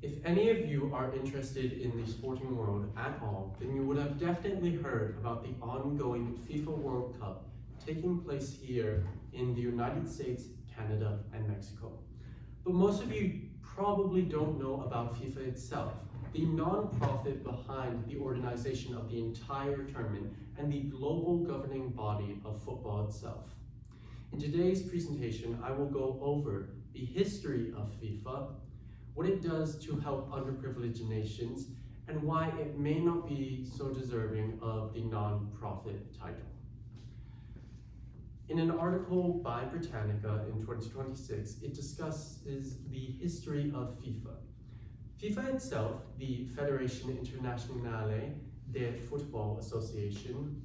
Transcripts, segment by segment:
If any of you are interested in the sporting world at all, then you would have definitely heard about the ongoing FIFA World Cup taking place here in the United States, Canada, and Mexico. But most of you probably don't know about FIFA itself, the non-profit behind the organization of the entire tournament and the global governing body of football itself. In today's presentation, I will go over the history of FIFA, what it does to help underprivileged nations, and why it may not be so deserving of the non-profit title. In an article by Britannica in 2026, it discusses the history of FIFA. FIFA itself, the Fédération Internationale de Football Association,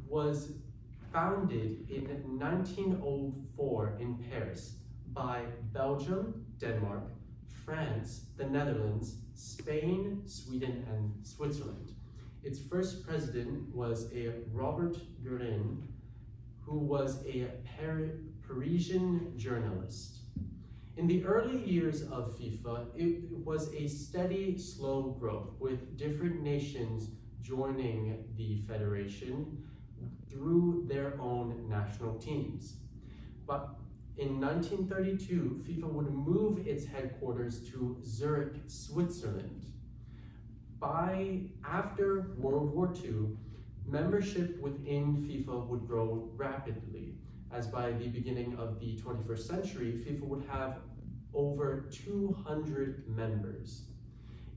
was founded in 1904 in Paris by Belgium, Denmark, France, the Netherlands, Spain, Sweden, and Switzerland. Its first president was a Robert Guerin, who was a Parisian journalist. In the early years of FIFA, it was a steady, slow growth, with different nations joining the federation through their own national teams. But in 1932, FIFA would move its headquarters to Zurich, Switzerland. After World War II, membership within FIFA would grow rapidly, as by the beginning of the 21st century, FIFA would have over 200 members.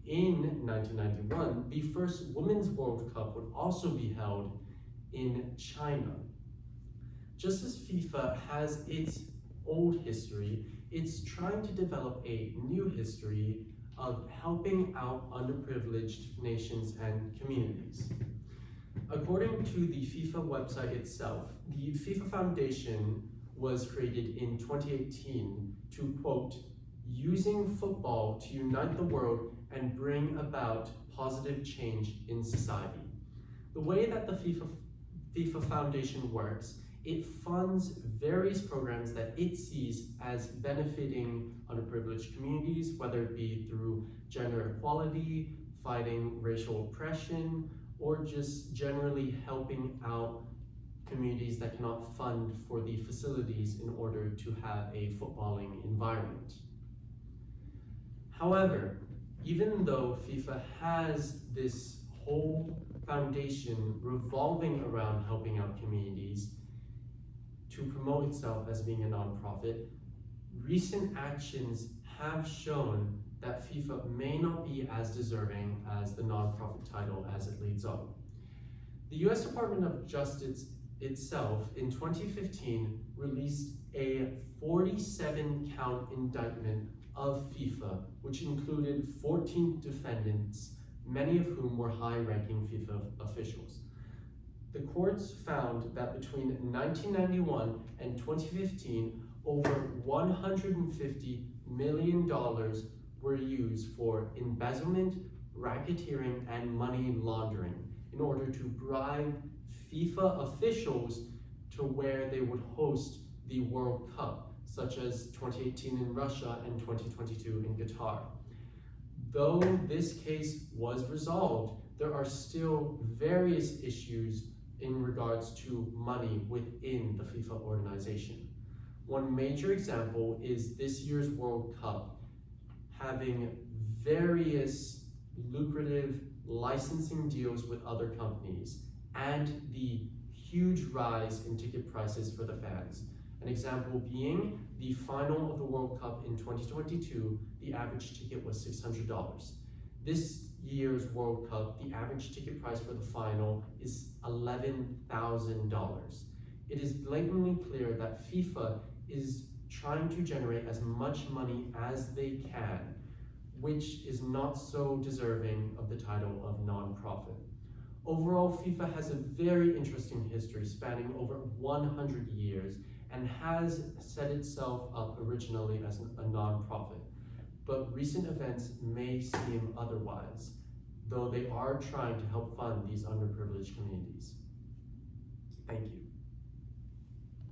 In 1991, the first Women's World Cup would also be held in China. Just as FIFA has its old history, it's trying to develop a new history of helping out underprivileged nations and communities. According to the FIFA website itself, the FIFA Foundation was created in 2018 to, quote, using football to unite the world and bring about positive change in society. The way that the FIFA Foundation works, it funds various programs that it sees as benefiting underprivileged communities, whether it be through gender equality, fighting racial oppression, or just generally helping out communities that cannot fund for the facilities in order to have a footballing environment. However, even though FIFA has this whole foundation revolving around helping out communities to promote itself as being a nonprofit, recent actions have shown that FIFA may not be as deserving as the nonprofit title as it leads on. The US Department of Justice itself in 2015 released a 47-count indictment of FIFA, which included 14 defendants, many of whom were high-ranking FIFA officials. The courts found that between 1991 and 2015, over $150 million were used for embezzlement, racketeering, and money laundering in order to bribe FIFA officials to where they would host the World Cup, such as 2018 in Russia and 2022 in Qatar. Though this case was resolved, there are still various issues in regards to money within the FIFA organization. One major example is this year's World Cup having various lucrative licensing deals with other companies and the huge rise in ticket prices for the fans. An example being the final of the World Cup in 2022, the average ticket was $600. This year's World Cup, the average ticket price for the final is $11,000. It is blatantly clear that FIFA is trying to generate as much money as they can, which is not so deserving of the title of non-profit. Overall, FIFA has a very interesting history spanning over 100 years and has set itself up originally as a non-profit. But recent events may seem otherwise, though they are trying to help fund these underprivileged communities. Thank you.